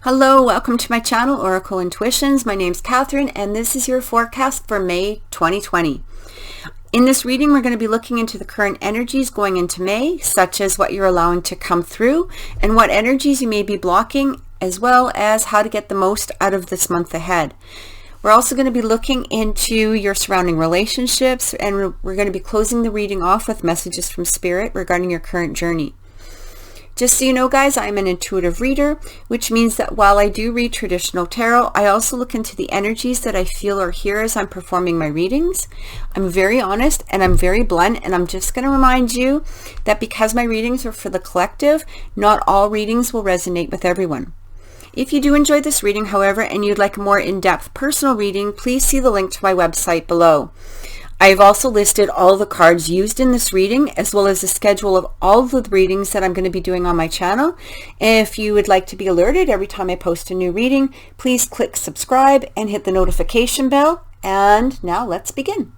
Hello, welcome to my channel, Oracle Intuitions. My name's Catherine, and this is your forecast for May 2020. In this reading, we're going to be looking into the current energies going into May, such as what you're allowing to come through and what energies you may be blocking, as well as how to get the most out of this month ahead. We're also going to be looking into your surrounding relationships, and we're going to be closing the reading off with messages from Spirit regarding your current journey. Just so you know, guys, I'm an intuitive reader, which means that while I do read traditional tarot, I also look into the energies that I feel are here as I'm performing my readings. I'm very honest and I'm very blunt, and I'm just going to remind you that because my readings are for the collective, not all readings will resonate with everyone. If you do enjoy this reading, however, and you'd like a more in-depth personal reading, please see the link to my website below. I've also listed all the cards used in this reading, as well as a schedule of all of the readings that I'm going to be doing on my channel. If you would like to be alerted every time I post a new reading, please click subscribe and hit the notification bell. And now let's begin.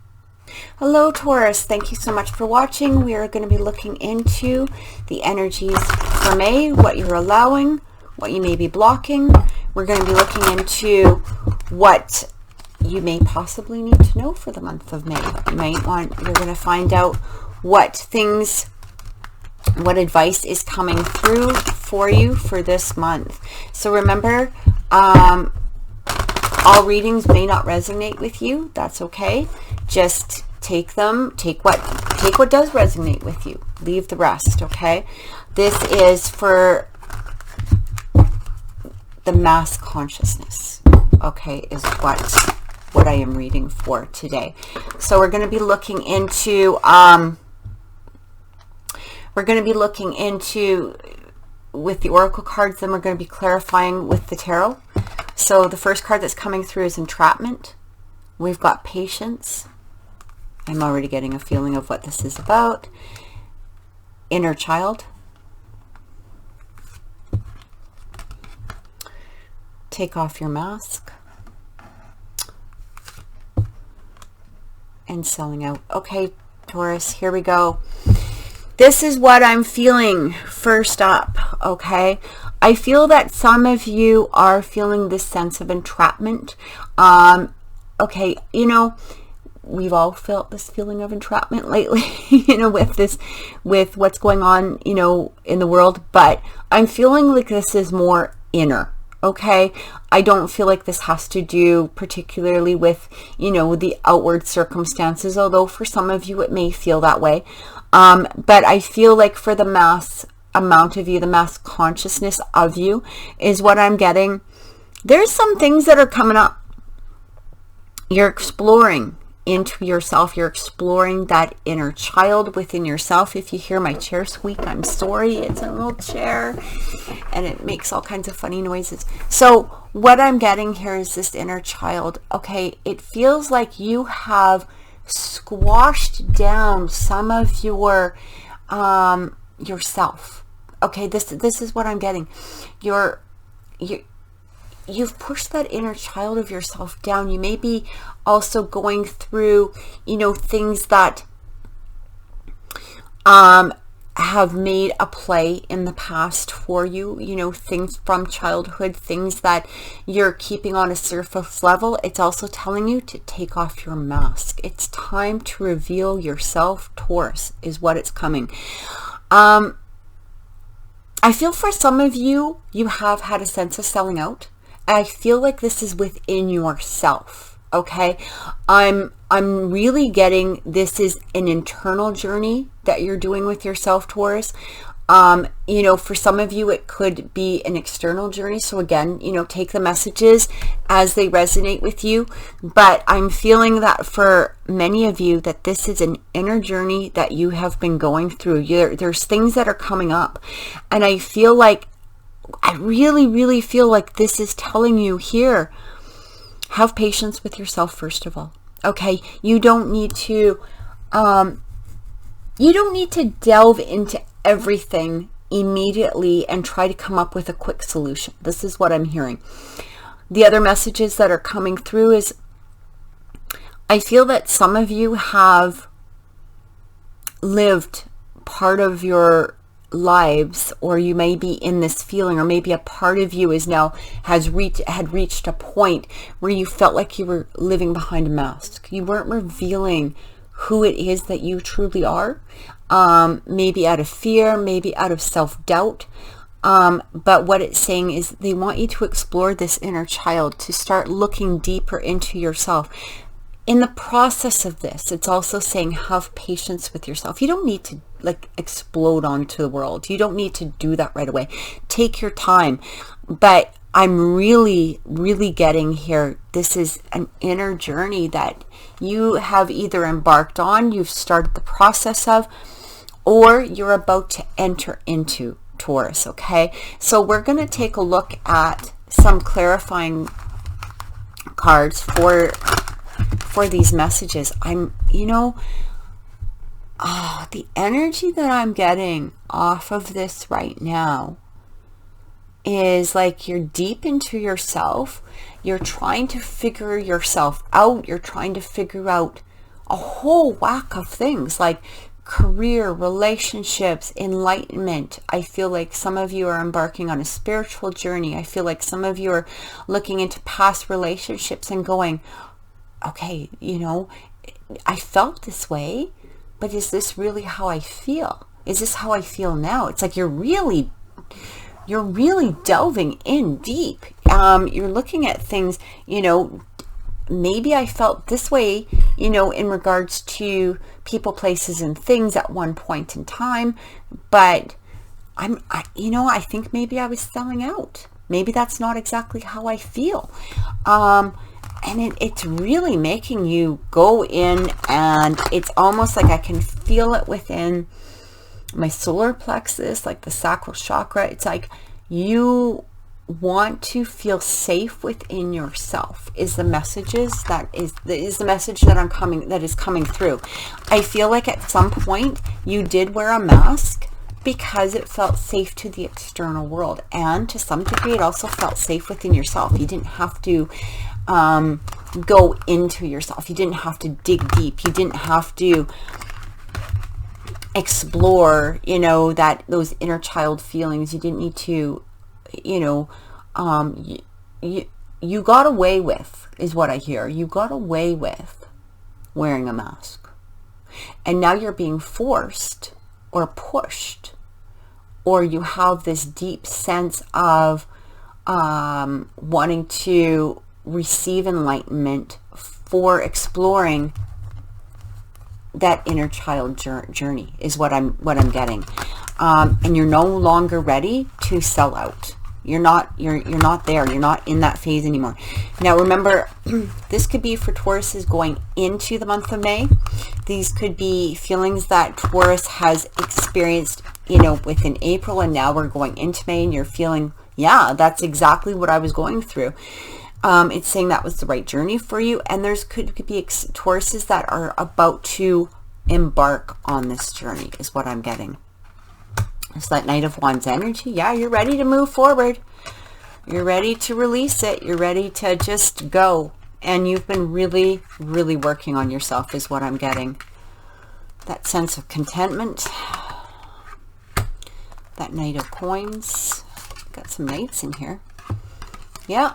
Hello, Taurus. Thank you so much for watching. We are going to be looking into the energies for May, what you're allowing, what you may be blocking. We're going to be looking into what you may possibly need to know for the month of May. You're going to find out what advice is coming through for you for this month. So remember, all readings may not resonate with you. That's okay. Just take what does resonate with you. Leave the rest, okay? This is for the mass consciousness, okay, is what I am reading for today. So we're going to be looking into with the oracle cards, then we're going to be clarifying with the tarot. So the first card that's coming through is entrapment. We've got patience. I'm already getting a feeling of what this is about. Inner child. Take off your mask. And selling out. Okay, Taurus, here we go. This is what I'm feeling first up, okay? I feel that some of you are feeling this sense of entrapment. Okay, you know, we've all felt this feeling of entrapment lately, you know, with what's going on, you know, in the world, but I'm feeling like this is more inner. Okay, I don't feel like this has to do particularly with, you know, the outward circumstances, although for some of you it may feel that way. But I feel like for the mass amount of you, the mass consciousness of you is what I'm getting. There's some things that are coming up. You're exploring into yourself. You're exploring that inner child within yourself. If you hear my chair squeak, I'm sorry. It's an old chair and it makes all kinds of funny noises. So what I'm getting here is this inner child. Okay, it feels like you have squashed down some of your yourself. Okay, this is what I'm getting. You've pushed that inner child of yourself down. You may be also going through, you know, things that have made a play in the past for you, you know, things from childhood, things that you're keeping on a surface level. It's also telling you to take off your mask. It's time to reveal yourself, Taurus, is what it's coming. I feel for some of you, you have had a sense of selling out. I feel like this is within yourself, okay? I'm really getting this is an internal journey that you're doing with yourself, Taurus. You know, for some of you, it could be an external journey. So again, you know, take the messages as they resonate with you. But I'm feeling that for many of you, that this is an inner journey that you have been going through. There's things that are coming up. And I feel like, I really, really feel like this is telling you here, have patience with yourself, first of all. Okay, you don't need to delve into everything immediately and try to come up with a quick solution. This is what I'm hearing. The other messages that are coming through is, I feel that some of you have lived part of your lives, or you may be in this feeling, or maybe a part of you is now had reached a point where you felt like you were living behind a mask. You weren't revealing who it is that you truly are, maybe out of fear, maybe out of self-doubt. But what it's saying is they want you to explore this inner child, to start looking deeper into yourself. In the process of this, it's also saying have patience with yourself. You don't need to like explode onto the world. You don't need to do that right away. Take your time. But I'm really, really getting here, this is an inner journey that you have either embarked on, you've started the process of, or you're about to enter into, Taurus, okay? So we're going to take a look at some clarifying cards for these messages. The energy that I'm getting off of this right now is like you're deep into yourself. You're trying to figure yourself out. You're trying to figure out a whole whack of things like career, relationships, enlightenment. I feel like some of you are embarking on a spiritual journey. I feel like some of you are looking into past relationships and going, okay, I felt this way, but is this really how I feel? Is this how I feel now? It's like you're really delving in deep. You're looking at things, maybe I felt this way, in regards to people, places, and things at one point in time, but I think maybe I was selling out. Maybe that's not exactly how I feel. And it's really making you go in, and it's almost like I can feel it within my solar plexus, like the sacral chakra. It's like you want to feel safe within yourself is the messages that is the message that is coming through. I feel like at some point you did wear a mask because it felt safe to the external world, and to some degree it also felt safe within yourself. You didn't have to go into yourself. You didn't have to dig deep. You didn't have to explore, those inner child feelings. You didn't need to, you got away with, is what I hear. You got away with wearing a mask. And now you're being forced or pushed, or you have this deep sense of wanting to receive enlightenment for exploring that inner child journey is what I'm getting. And you're no longer ready to sell out. You're not there. You're not in that phase anymore. Now remember, this could be for Tauruses going into the month of May. These could be feelings that Taurus has experienced, within April, and now we're going into May, and you're feeling, yeah, that's exactly what I was going through. It's saying that was the right journey for you, and could be Tauruses that are about to embark on this journey is what I'm getting. It's that Knight of Wands energy. Yeah, you're ready to move forward. You're ready to release it. You're ready to just go. And you've been really, really working on yourself is what I'm getting. That sense of contentment. That Knight of Coins. Got some knights in here. Yeah.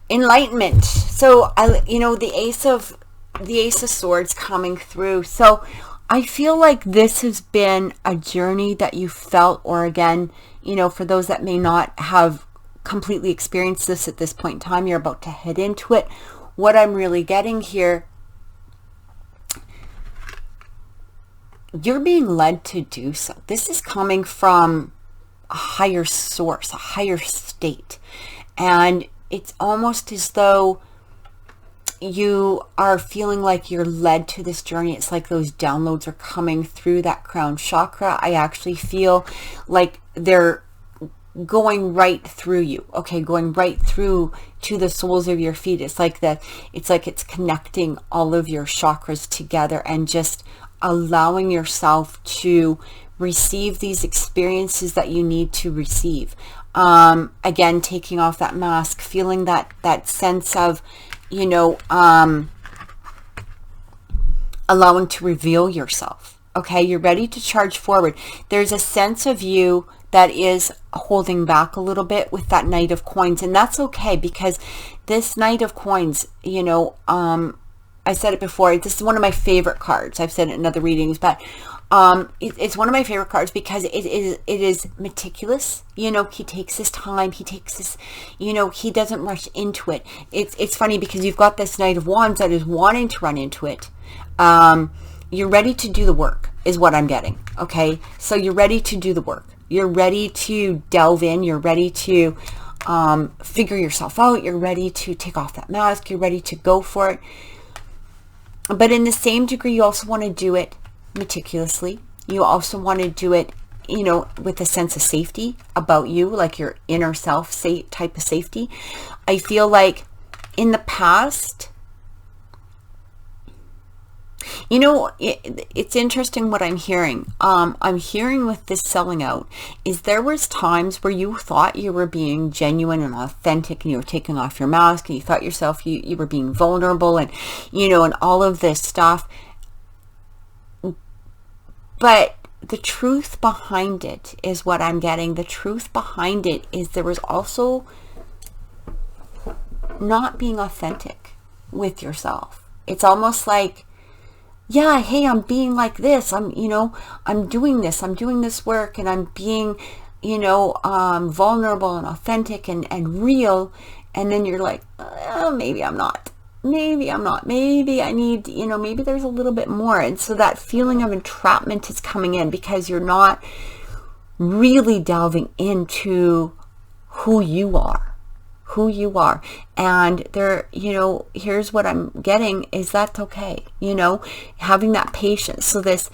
Enlightenment. So the Ace of Swords coming through. So I feel like this has been a journey that you felt, or again, for those that may not have completely experienced this at this point in time, you're about to head into it. What I'm really getting here, you're being led to do so. This is coming from a higher source, a higher state. And it's almost as though you are feeling like you're led to this journey. It's like those downloads are coming through that crown chakra. I actually feel like they're going right through you. Okay, going right through to the soles of your feet. It's like it's connecting all of your chakras together and just allowing yourself to receive these experiences that you need to receive. Again, taking off that mask, feeling that sense of, allowing to reveal yourself. Okay, you're ready to charge forward. There's a sense of you that is holding back a little bit with that Knight of Coins, and that's okay, because this Knight of Coins, you know, I said it before, this is one of my favorite cards. I've said it in other readings, but it's one of my favorite cards because it is meticulous. You know, he takes his time, he takes his, you know, he doesn't rush into it. It's funny because you've got this Knight of Wands that is wanting to run into it. You're ready to do the work is what I'm getting. Okay, so you're ready to do the work. You're ready to delve in. You're ready to figure yourself out. You're ready to take off that mask. You're ready to go for it. But in the same degree, you also want to do it meticulously. You also want to do it, you know, with a sense of safety about you, like your inner self type of safety. I feel like in the past, you know, it's interesting what I'm hearing. I'm hearing with this selling out is there was times where you thought you were being genuine and authentic, and you were taking off your mask, and you thought yourself, you were being vulnerable, and, you know, and all of this stuff. But the truth behind it is what I'm getting. The truth behind it is there was also not being authentic with yourself. It's almost like, yeah, hey, I'm being like this. I'm doing this work, and I'm being, you know, vulnerable and authentic and real. And then you're like, oh, maybe I'm not. Maybe I need, you know, maybe there's a little bit more. And so that feeling of entrapment is coming in because you're not really delving into who you are. And there, you know, here's what I'm getting is that's okay, you know, having that patience. So this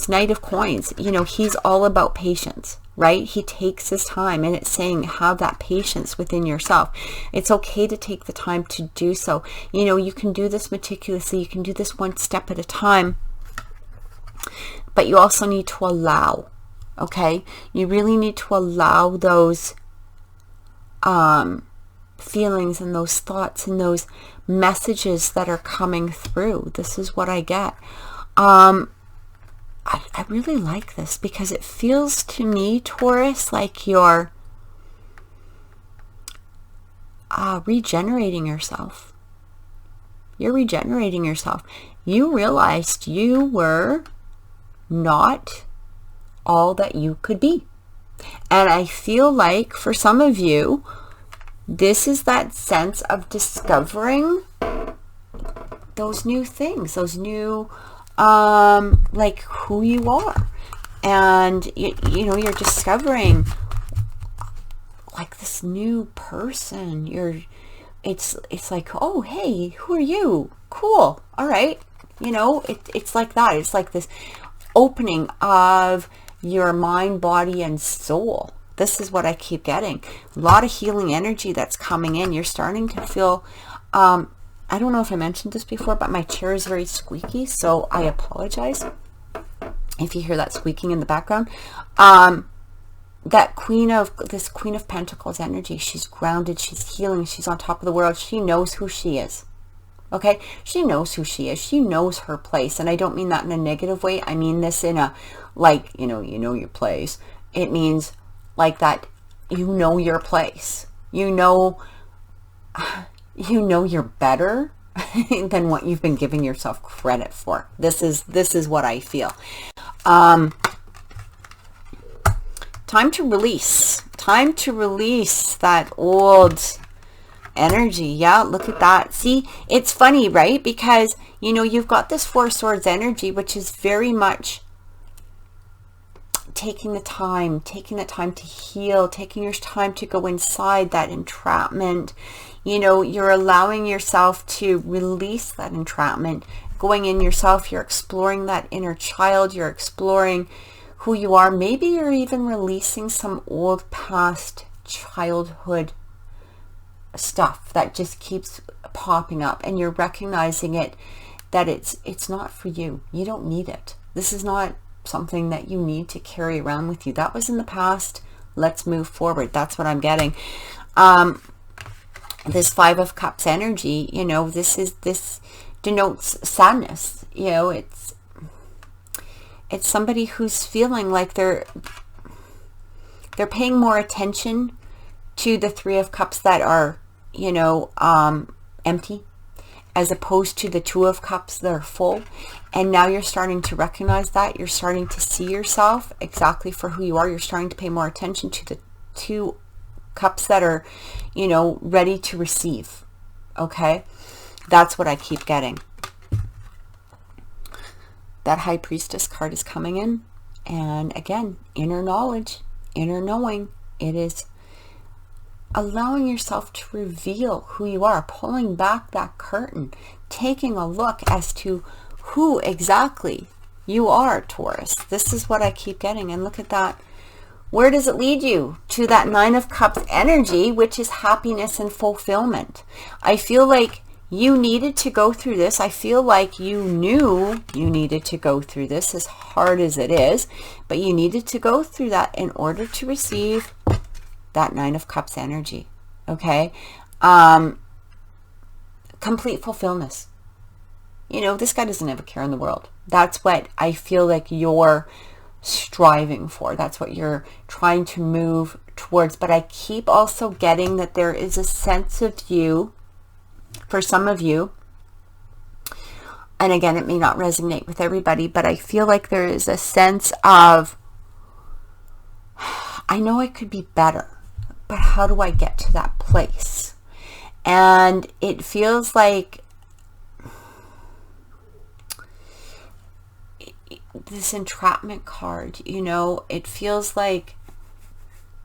Knight of Coins, you know, he's all about patience, right? He takes his time, and it's saying have that patience within yourself. It's okay to take the time to do so. You know, you can do this meticulously, you can do this one step at a time, but you also need to allow, okay? You really need to allow those feelings and those thoughts and those messages that are coming through. This is what I get. I really like this because it feels to me, Taurus, like you're regenerating yourself. You're regenerating yourself. You realized you were not all that you could be. And I feel like for some of you, this is that sense of discovering those new things, those new, like who you are. And, you know, you're discovering like this new person. It's like, oh, hey, who are you? Cool. All right. You know, it's like that. It's like this opening of your mind, body, and soul. This is what I keep getting. A lot of healing energy that's coming in. You're starting to feel, I don't know if I mentioned this before, but my chair is very squeaky, so I apologize if you hear that squeaking in the background. This Queen of Pentacles energy, she's grounded, she's healing, she's on top of the world. She knows who she is. Okay? She knows who she is. She knows her place. And I don't mean that in a negative way. I mean this in a, like, you know your place. It means like that, you know your place. You know you're better than what you've been giving yourself credit for. This is what I feel. Time to release. Time to release that old energy. Yeah, look at that. See, it's funny, right? Because, you know, you've got this Four Swords energy, which is very much taking the time to heal, taking your time to go inside that entrapment. You know, you're allowing yourself to release that entrapment, going in yourself. You're exploring that inner child. You're exploring who you are. Maybe you're even releasing some old past childhood stuff that just keeps popping up, and you're recognizing it, that it's not for you. You don't need it. This is not something that you need to carry around with you. That was in the past. Let's move forward. That's what I'm getting. This Five of Cups energy, you know, this denotes sadness. You know, it's It's somebody who's feeling like they're paying more attention to the Three of Cups that are, you know, empty, as opposed to the Two of Cups that are full. And now you're starting to recognize that. You're starting to see yourself exactly for who you are. You're starting to pay more attention to the Two Cups that are, you know, ready to receive. Okay? That's what I keep getting. That High Priestess card is coming in. And again, inner knowledge, inner knowing. It is allowing yourself to reveal who you are, pulling back that curtain, taking a look as to who exactly you are, Taurus. This is what I keep getting. And look at that. Where does it lead you? To that Nine of Cups energy, which is happiness and fulfillment. I feel like you needed to go through this. I feel like you knew you needed to go through this, as hard as it is, but you needed to go through that in order to receive that Nine of Cups energy. Okay? Complete fulfillment. You know, this guy doesn't have a care in the world. That's what I feel like you're striving for. That's what you're trying to move towards. But I keep also getting that there is a sense of you, for some of you, and again, it may not resonate with everybody, but I feel like there is a sense of, I know I could be better, but how do I get to that place? And it feels like this entrapment card, you know, it feels like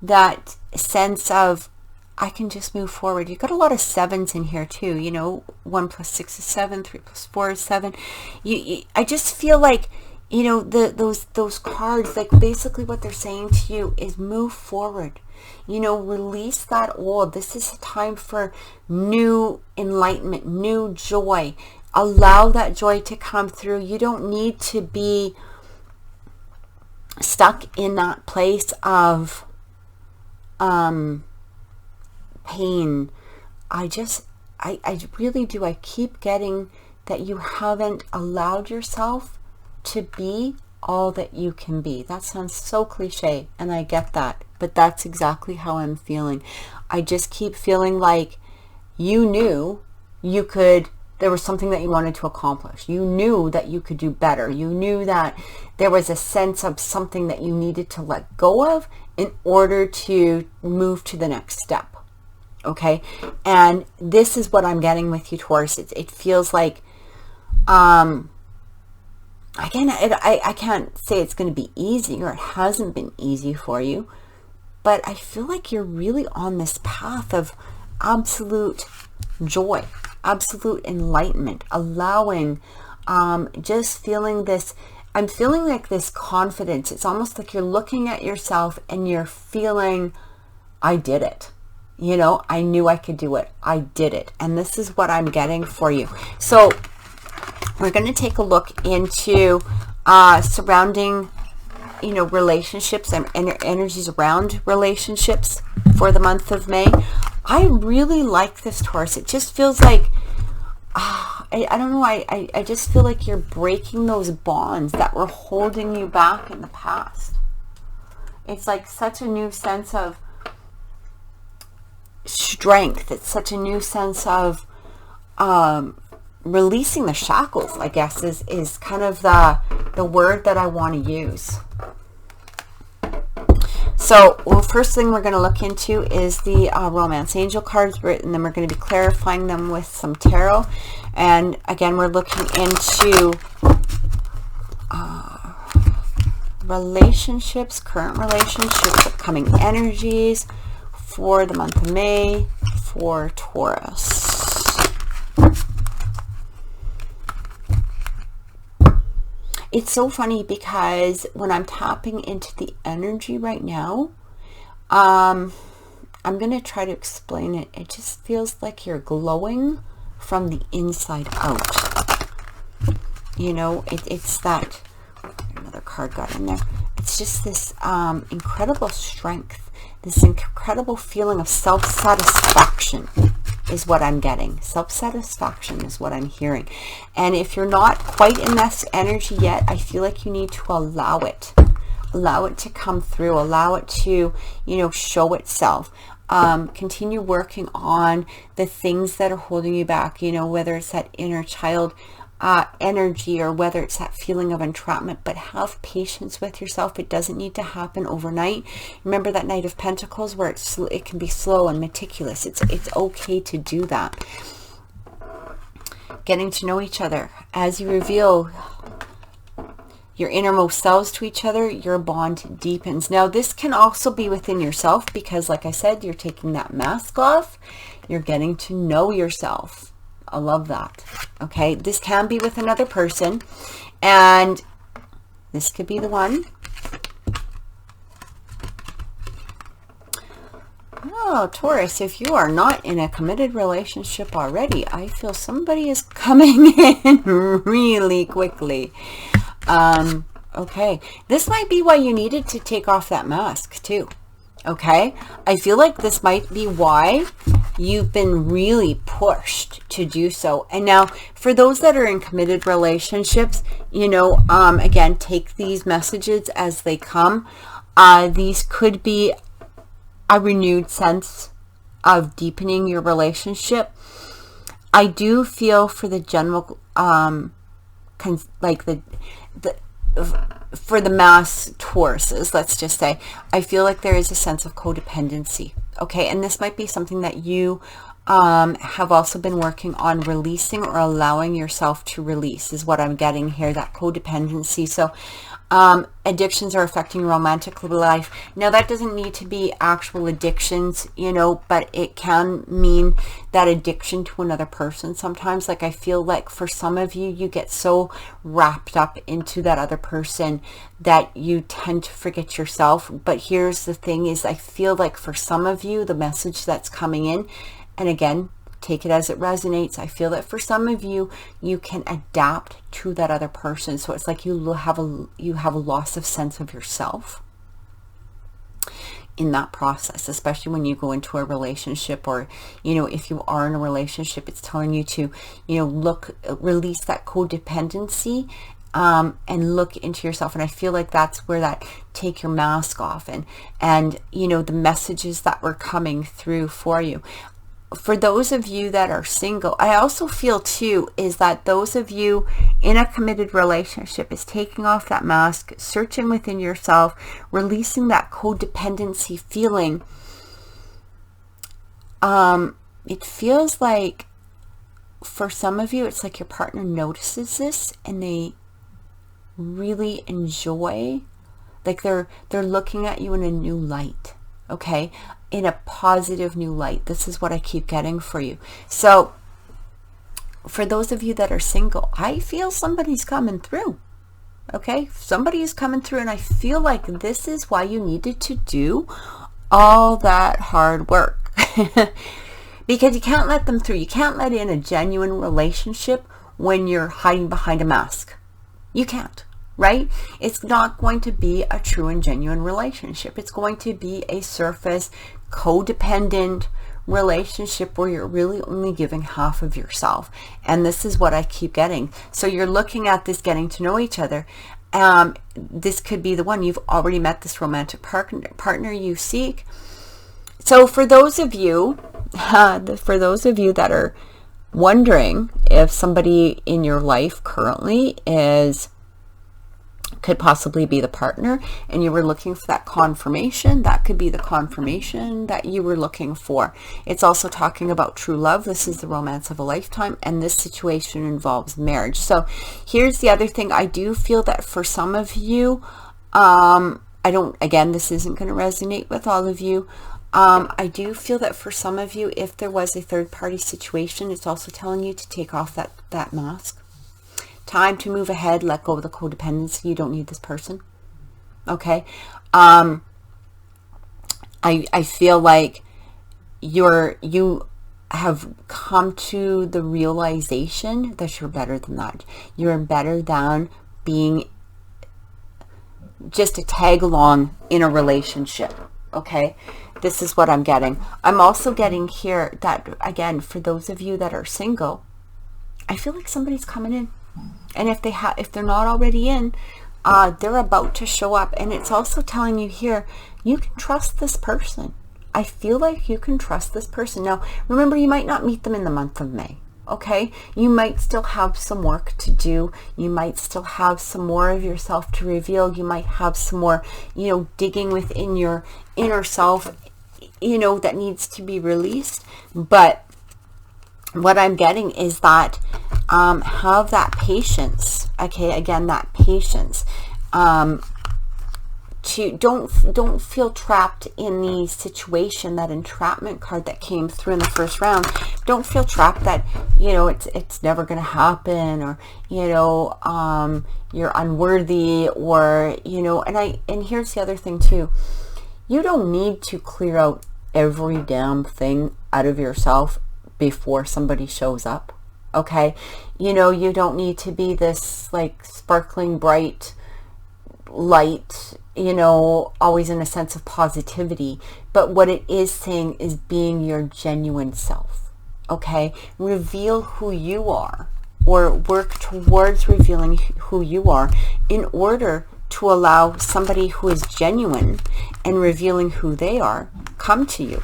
that sense of, I can just move forward. You've got a lot of sevens in here too, you know, 1 + 6 is 7, 3 + 4 is 7. I just feel like, you know, those cards, like basically what they're saying to you is move forward. You know, release that old. This is a time for new enlightenment, new joy. Allow that joy to come through. You don't need to be stuck in that place of pain. I really do. I keep getting that you haven't allowed yourself to be all that you can be. That sounds so cliche, and I get that, but that's exactly how I'm feeling. I just keep feeling like you knew you could, there was something that you wanted to accomplish. You knew that you could do better. You knew that there was a sense of something that you needed to let go of in order to move to the next step. Okay? And this is what I'm getting with you, Taurus. It feels like, again, I can't say it's going to be easy, or it hasn't been easy for you, but I feel like you're really on this path of absolute joy, absolute enlightenment, allowing, just feeling this, I'm feeling like this confidence. It's almost like you're looking at yourself and you're feeling, I did it. You know, I knew I could do it. I did it. And this is what I'm getting for you. So we're going to take a look into surrounding, you know, relationships and energies around relationships for the month of May. I really like this, Taurus. It just feels like, I don't know, I just feel like you're breaking those bonds that were holding you back in the past. It's like such a new sense of strength. It's such a new sense of releasing the shackles, I guess, is kind of the word that I want to use. So, well, first thing we're going to look into is the Romance Angel cards, and then we're going to be clarifying them with some tarot. And again, we're looking into relationships, current relationships, upcoming energies for the month of May for Taurus. It's so funny because when I'm tapping into the energy right now, I'm going to try to explain it. It just feels like you're glowing from the inside out. You know, it's that, another card got in there. It's just this incredible strength, this incredible feeling of self-satisfaction. is what I'm getting. Self-satisfaction is what I'm hearing. And if you're not quite in this energy yet, I feel like you need to allow it. Allow it to come through. Allow it to, you know, show itself. Continue working on the things that are holding you back, you know, whether it's that inner child energy or whether it's that feeling of entrapment, but have patience with yourself. It doesn't need to happen overnight. Remember that Knight of Pentacles where it can be slow and meticulous. It's okay to do that. Getting to know each other. As you reveal your innermost selves to each other, your bond deepens. Now, this can also be within yourself because, like I said, you're taking that mask off. You're getting to know yourself. I love that. Okay, this can be with another person, and this could be the one. Oh, Taurus, if you are not in a committed relationship already, I feel somebody is coming in really quickly. Okay, this might be why you needed to take off that mask too. Okay, I feel like this might be why you've been really pushed to do so. And now for those that are in committed relationships, you know, again, take these messages as they come. These could be a renewed sense of deepening your relationship. I do feel for the general, like for the mass Tauruses, let's just say, I feel like there is a sense of codependency. Okay, and this might be something that you have also been working on releasing or allowing yourself to release is what I'm getting here, that codependency. So addictions are affecting your romantic life. Now, that doesn't need to be actual addictions, you know, but it can mean that addiction to another person sometimes. Like, I feel like for some of you, you get so wrapped up into that other person that you tend to forget yourself. But here's the thing is, I feel like for some of you, the message that's coming in, and again, take it as it resonates, I feel that for some of you, you can adapt to that other person. So it's like you have a loss of sense of yourself in that process, especially when you go into a relationship, or, you know, if you are in a relationship, it's telling you to, you know, release that codependency and look into yourself. And I feel like that's where that take your mask off and you know, the messages that were coming through for you. For those of you that are single, I also feel too is that those of you in a committed relationship is taking off that mask, searching within yourself, releasing that codependency feeling. It feels like for some of you, it's like your partner notices this and they really enjoy, like they're looking at you in a new light. Okay, in a positive new light. This is what I keep getting for you. So for those of you that are single, I feel somebody's coming through. Okay, somebody is coming through, and I feel like this is why you needed to do all that hard work. Because you can't let them through. You can't let in a genuine relationship when you're hiding behind a mask. You can't. Right? It's not going to be a true and genuine relationship. It's going to be a surface, codependent relationship where you're really only giving half of yourself. And this is what I keep getting. So you're looking at this, getting to know each other. This could be the one. You've already met this romantic partner you seek. So for those of you that are wondering if somebody in your life currently could possibly be the partner, and you were looking for that confirmation, that could be the confirmation that you were looking for. It's also talking about true love. This is the romance of a lifetime, and this situation involves marriage. So here's the other thing. I do feel that for some of you, again, this isn't going to resonate with all of you. I do feel that for some of you, if there was a third party situation, it's also telling you to take off that mask. Time to move ahead, let go of the codependency. You don't need this person. Okay. I feel like you have come to the realization that you're better than that. You're better than being just a tag along in a relationship. Okay, this is what I'm getting. I'm also getting here that, again, for those of you that are single, I feel like somebody's coming in. And if they're not already in, they're about to show up. And it's also telling you here, you can trust this person. I feel like you can trust this person. Now, remember, you might not meet them in the month of May. Okay, you might still have some work to do. You might still have some more of yourself to reveal. You might have some more, digging within your inner self, that needs to be released. But what I'm getting is that have that patience. Okay, again, that patience. To don't feel trapped in the situation, that entrapment card that came through in the first round. Don't feel trapped that it's never going to happen, or you're unworthy, or and here's the other thing too. You don't need to clear out every damn thing out of yourself before somebody shows up. Okay, you don't need to be this like sparkling bright light, always in a sense of positivity. But what it is saying is being your genuine self. Okay, reveal who you are, or work towards revealing who you are, in order to allow somebody who is genuine and revealing who they are come to you.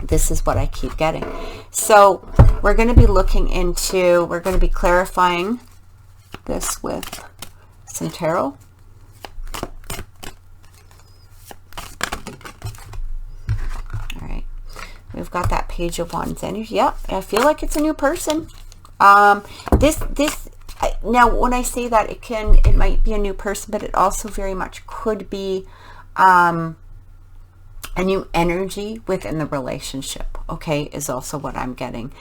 This is what I keep getting. So we're going to be we're going to be clarifying this with some tarot. All right. We've got that Page of Wands energy. Yep, I feel like it's a new person. Now, when I say that, it might be a new person, but it also very much could be a new energy within the relationship. Okay, is also what I'm getting.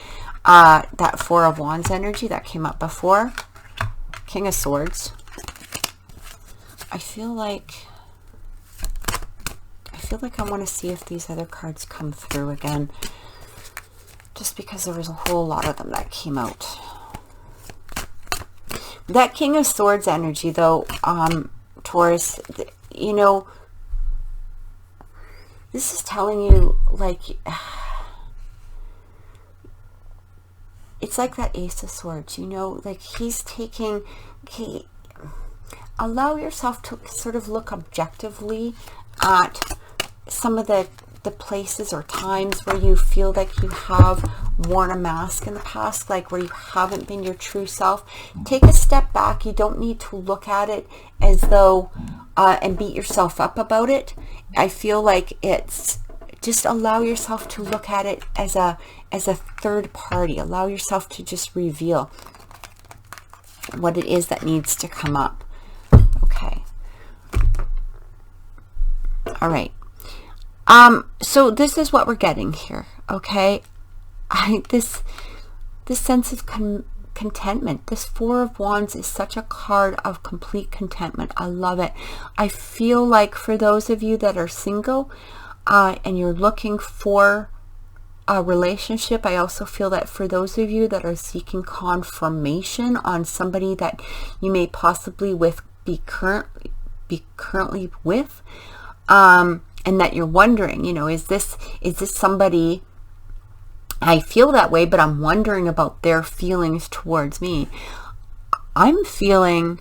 That Four of Wands energy that came up before, King of Swords. I feel like I want to see if these other cards come through again, just because there was a whole lot of them that came out. That King of Swords energy, though, Taurus, this is telling you, like, it's like that Ace of Swords, like allow yourself to sort of look objectively at some of the places or times where you feel like you have worn a mask in the past, like where you haven't been your true self. Take a step back. You don't need to look at it as though and beat yourself up about it. I feel like it's just allow yourself to look at it as a third party. Allow yourself to just reveal what it is that needs to come up. Okay. All right. So this is what we're getting here. Okay. This sense of contentment. This Four of Wands is such a card of complete contentment. I love it. I feel like for those of you that are single and you're looking for a relationship, I also feel that for those of you that are seeking confirmation on somebody that you may possibly be currently with, and that you're wondering, is this somebody? I feel that way, but I'm wondering about their feelings towards me. I'm feeling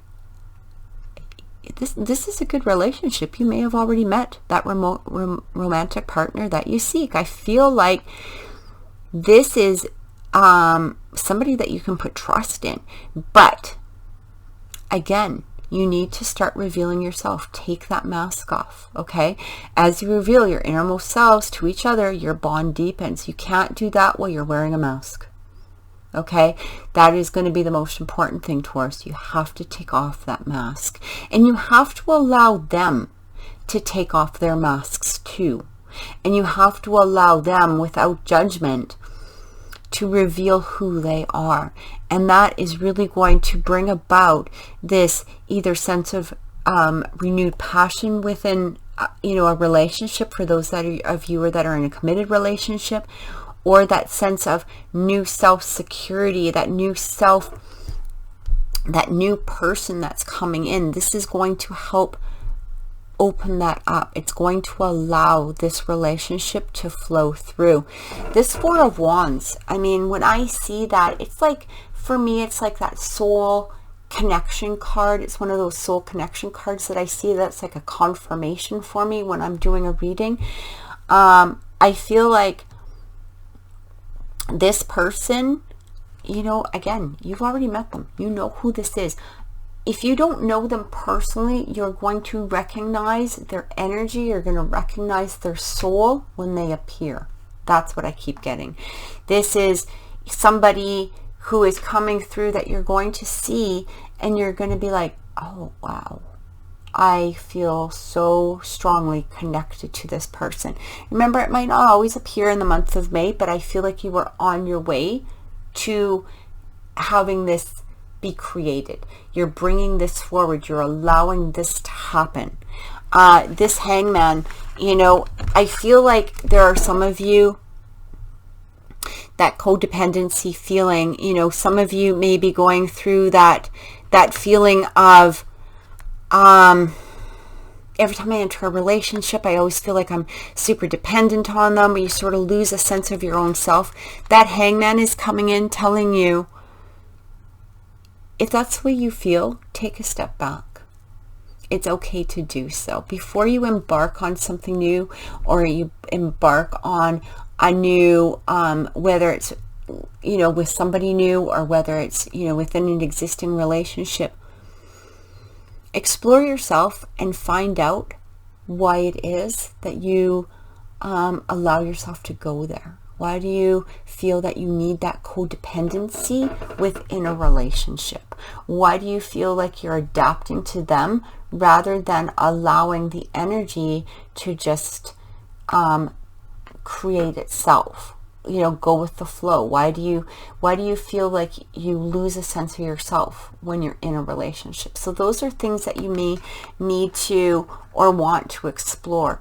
this is a good relationship. You may have already met that romantic partner that you seek. I feel like this is somebody that you can put trust in. But again, you need to start revealing yourself. Take that mask off, okay? As you reveal your innermost selves to each other, your bond deepens. You can't do that while you're wearing a mask, okay? That is going to be the most important thing, Taurus. You have to take off that mask. And you have to allow them to take off their masks too. And you have to allow them, without judgment, to reveal who they are. And that is really going to bring about this either sense of renewed passion within a relationship for those of you that are in a committed relationship, or that sense of new self-security, that new person that's coming in. This is going to help open that up. It's going to allow this relationship to flow through. This Four of Wands, I mean, when I see that, it's like, for me, it's like that soul connection card. It's one of those soul connection cards that I see that's like a confirmation for me when I'm doing a reading. I feel like this person, you know, again, you've already met them. You know who this is. If you don't know them personally, you're going to recognize their energy. You're going to recognize their soul when they appear. That's what I keep getting. This is somebody who is coming through that you're going to see, and you're going to be like, oh, wow, I feel so strongly connected to this person. Remember, it might not always appear in the month of May, but I feel like you are on your way to having this be created. You're bringing this forward. You're allowing this to happen. This Hangman, you know, I feel like there are some of you, that codependency feeling, you know, some of you may be going through that feeling of, every time I enter a relationship, I always feel like I'm super dependent on them, or you sort of lose a sense of your own self. That Hangman is coming in telling you, if that's the way you feel, take a step back. It's okay to do so. Before you embark on something new, or you embark on a new, whether it's, you know, with somebody new, or whether it's, you know, within an existing relationship, explore yourself and find out why it is that you allow yourself to go there. Why do you feel that you need that codependency within a relationship? Why do you feel like you're adapting to them rather than allowing the energy to just create itself? You know, go with the flow. Why do you feel like you lose a sense of yourself when you're in a relationship? So those are things that you may need to or want to explore.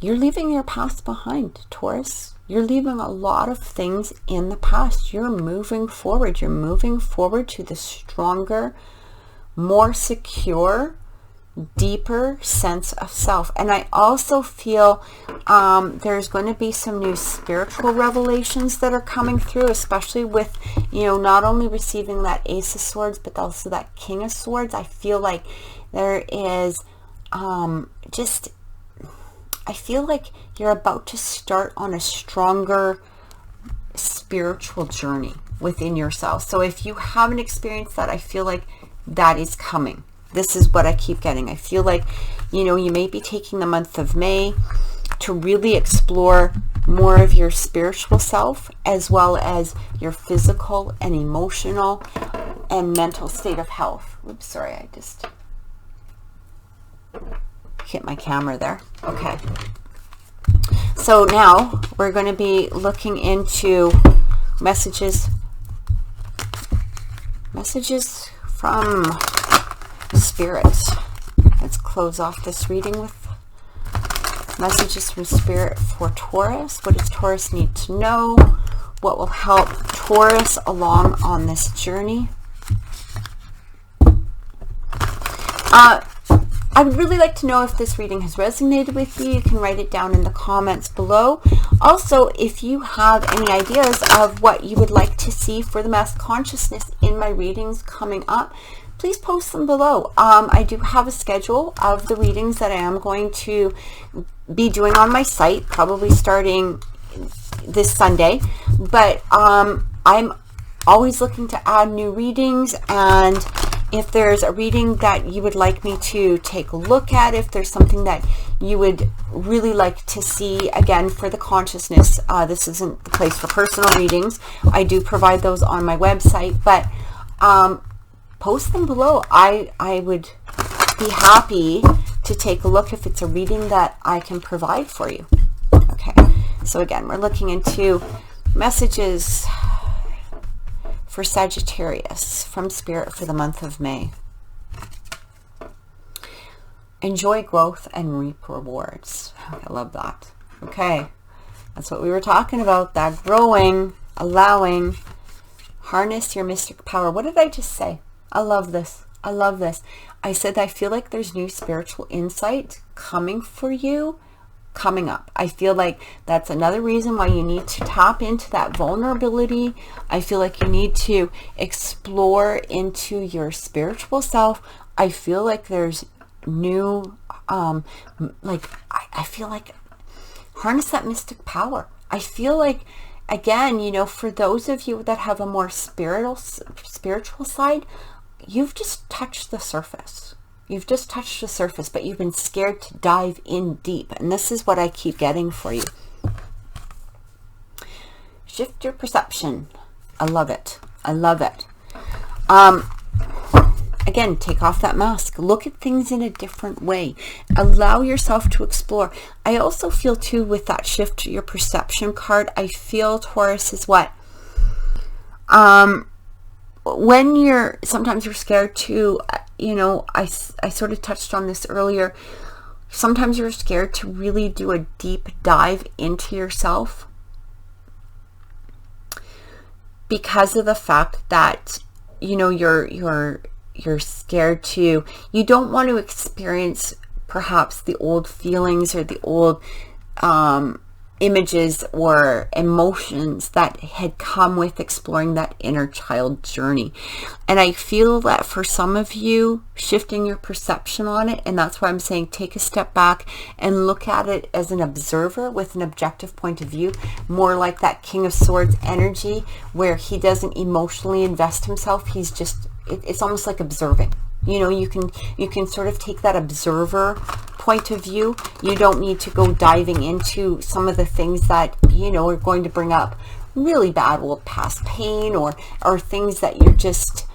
You're leaving your past behind, Taurus. You're leaving a lot of things in the past. You're moving forward. You're moving forward to the stronger, more secure, deeper sense of self. And I also feel there's going to be some new spiritual revelations that are coming through, especially with, you know, not only receiving that Ace of Swords, but also that King of Swords. I feel like there is I feel like you're about to start on a stronger spiritual journey within yourself. So if you haven't experienced that, I feel like that is coming. This is what I keep getting. I feel like, you know, you may be taking the month of May to really explore more of your spiritual self, as well as your physical and emotional and mental state of health. Oops, sorry, I just hit my camera there. Okay. So now we're going to be looking into messages from Spirit. Let's close off this reading with messages from Spirit for Taurus. What does Taurus need to know? What will help Taurus along on this journey? I would really like to know if this reading has resonated with you. You can write it down in the comments below. Also, if you have any ideas of what you would like to see for the mass consciousness in my readings coming up, please post them below. I do have a schedule of the readings that I am going to be doing on my site, probably starting this Sunday. But I'm always looking to add new readings, and if there's a reading that you would like me to take a look at, if there's something that you would really like to see, again, for the consciousness, this isn't the place for personal readings. I do provide those on my website, but post them below. I would be happy to take a look if it's a reading that I can provide for you. Okay, so again, we're looking into messages for Sagittarius from Spirit for the month of May. Enjoy growth and reap rewards. I love that. Okay, that's what we were talking about, that growing, allowing, harness your mystic power. What did I just say? I love this. I love this. I said I feel like there's new spiritual insight coming for you, coming up. I feel like that's another reason why you need to tap into that vulnerability. I feel like you need to explore into your spiritual self. I feel like there's new, I feel like harness that mystic power. I feel like, again, you know, for those of you that have a more spiritual side, you've just touched the surface. You've just touched the surface, but you've been scared to dive in deep. And this is what I keep getting for you. Shift your perception. I love it. I love it. Again, take off that mask. Look at things in a different way. Allow yourself to explore. I also feel too with that shift your perception card, I feel, Taurus, is what? When sometimes you're scared to, you know, I sort of touched on this earlier. Sometimes you're scared to really do a deep dive into yourself because of the fact that, you know, you're scared to, you don't want to experience perhaps the old feelings or the old images or emotions that had come with exploring that inner child journey. And I feel that for some of you, shifting your perception on it, and that's why I'm saying take a step back and look at it as an observer with an objective point of view, more like that King of Swords energy where he doesn't emotionally invest himself. He's just, it's almost like observing. You know, you can sort of take that observer point of view. You don't need to go diving into some of the things that, you know, are going to bring up really bad old past pain or things that you're just,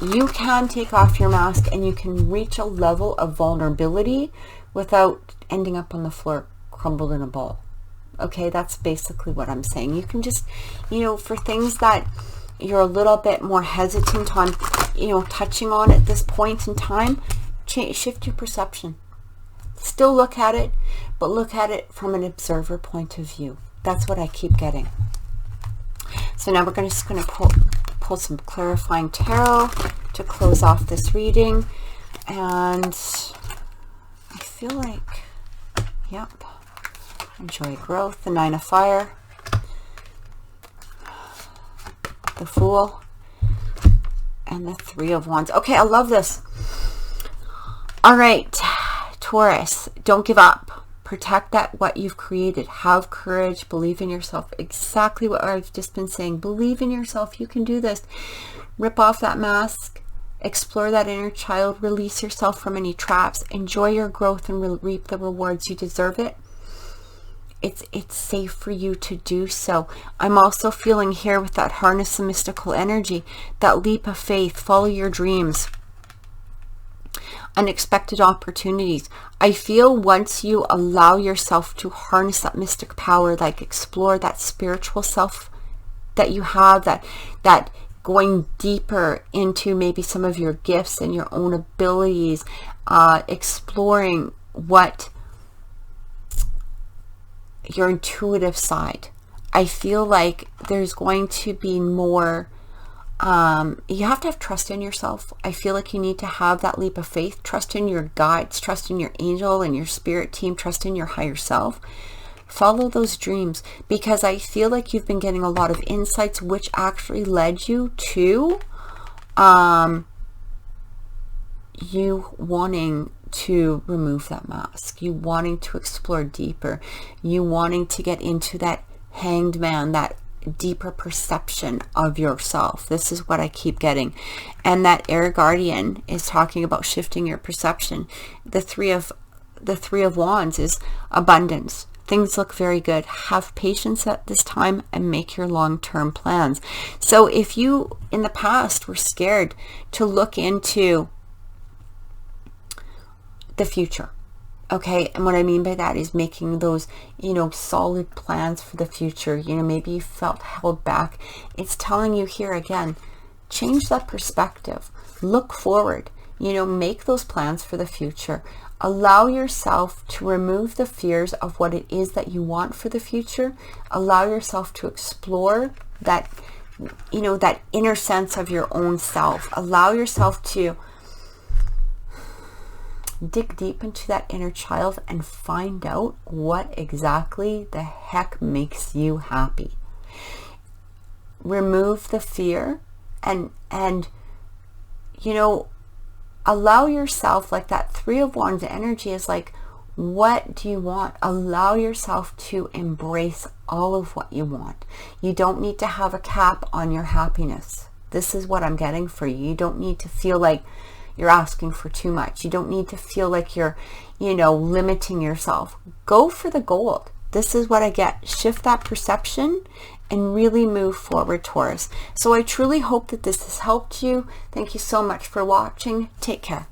you can take off your mask and you can reach a level of vulnerability without ending up on the floor crumbled in a ball. Okay, that's basically what I'm saying. You can just, you know, for things that you're a little bit more hesitant on, you know, touching on at this point in time, shift your perception. Still look at it, but look at it from an observer point of view. That's what I keep getting. So now we're just going to pull some clarifying tarot to close off this reading. And I feel like, yep, enjoy growth, the Nine of Fire, the Fool, and the Three of Wands. Okay, I love this. All right, Taurus, don't give up. Protect that what you've created. Have courage. Believe in yourself. Exactly what I've just been saying. Believe in yourself. You can do this. Rip off that mask. Explore that inner child. Release yourself from any traps. Enjoy your growth and reap the rewards. You deserve it. It's safe for you to do so. I'm also feeling here with that harness of mystical energy, that leap of faith. Follow your dreams. Unexpected opportunities. I feel once you allow yourself to harness that mystic power, like explore that spiritual self that you have, that going deeper into maybe some of your gifts and your own abilities, exploring what your intuitive side. I feel like there's going to be more, you have to have trust in yourself. I feel like you need to have that leap of faith, trust in your guides, trust in your angel and your spirit team, trust in your higher self. Follow those dreams, because I feel like you've been getting a lot of insights which actually led you to you wanting to remove that mask, you wanting to explore deeper, you wanting to get into that hanged man, that deeper perception of yourself. This is what I keep getting. And that air guardian is talking about shifting your perception. The three of Wands is abundance. Things look very good. Have patience at this time and make your long-term plans. So if you in the past were scared to look into the future, okay, and what I mean by that is making those, you know, solid plans for the future, you know, maybe you felt held back. It's telling you here again, change that perspective, look forward, you know, make those plans for the future. Allow yourself to remove the fears of what it is that you want for the future. Allow yourself to explore that, you know, that inner sense of your own self. Allow yourself to dig deep into that inner child and find out what exactly the heck makes you happy. Remove the fear and you know, allow yourself, like that Three of Wands energy is like, what do you want? Allow yourself to embrace all of what you want. You don't need to have a cap on your happiness. This is what I'm getting for you. You don't need to feel like you're asking for too much. You don't need to feel like you're, you know, limiting yourself. Go for the gold. This is what I get. Shift that perception and really move forward, Taurus. So I truly hope that this has helped you. Thank you so much for watching. Take care.